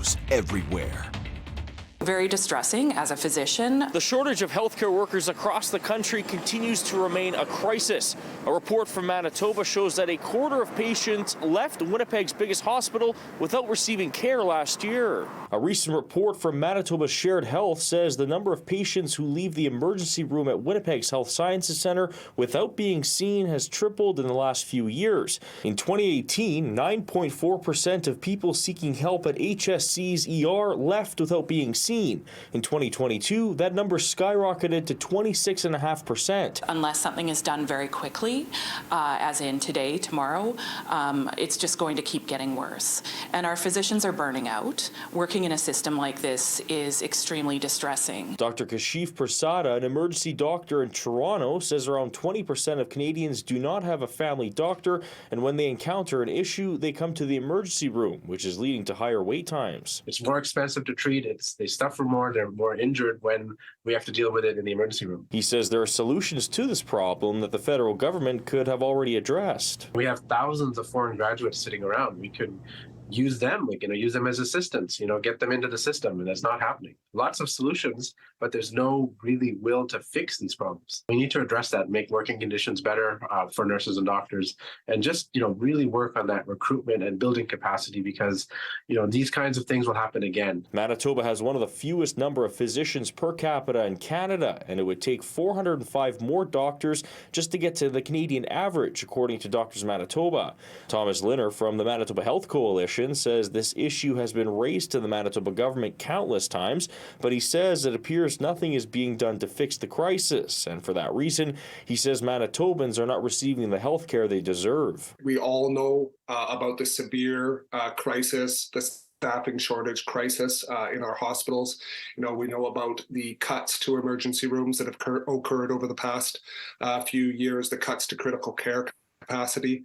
news everywhere. Very distressing as a physician. The shortage of healthcare workers across the country continues to remain a crisis. A report from Manitoba shows that a quarter of patients left Winnipeg's biggest hospital without receiving care last year. A recent report from Manitoba Shared Health says the number of patients who leave the emergency room at Winnipeg's Health Sciences Centre without being seen has tripled in the last few years. In 2018, 9.4% of people seeking help at HSC's ER left without being seen. In 2022, that number skyrocketed to 26.5%. Unless something is done very quickly, as in today, tomorrow, it's just going to keep getting worse. And our physicians are burning out. Working in a system like this is extremely distressing. Dr. Kashif Prasada, an emergency doctor in Toronto, says around 20% of Canadians do not have a family doctor, and when they encounter an issue, they come to the emergency room, which is leading to higher wait times. It's more expensive to treat. They suffer more, they're more injured when we have to deal with it in the emergency room. He says there are solutions to this problem that the federal government could have already addressed. We have thousands of foreign graduates sitting around. We could use them, use them as assistants, get them into the system, and that's not happening. Lots of solutions, but there's no really will to fix these problems. We need to address that, make working conditions better for nurses and doctors, and just, really work on that recruitment and building capacity because, these kinds of things will happen again. Manitoba has one of the fewest number of physicians per capita in Canada, and it would take 405 more doctors just to get to the Canadian average, according to Doctors Manitoba. Thomas Linner from the Manitoba Health Coalition says this issue has been raised to the Manitoba government countless times, but he says it appears nothing is being done to fix the crisis, and for that reason, he says Manitobans are not receiving the health care they deserve. We all know about the severe crisis, the staffing shortage crisis in our hospitals. We know about the cuts to emergency rooms that have occurred over the past few years, the cuts to critical care capacity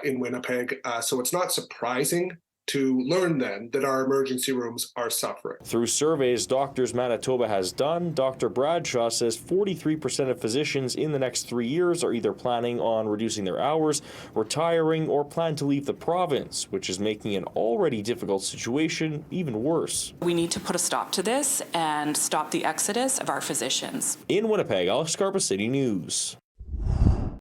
in Winnipeg. So it's not surprising to learn then that our emergency rooms are suffering. Through surveys Doctors Manitoba has done, Dr. Bradshaw says 43% of physicians in the next 3 years are either planning on reducing their hours, retiring, or plan to leave the province, which is making an already difficult situation even worse. We need to put a stop to this and stop the exodus of our physicians. In Winnipeg, Karpa City News.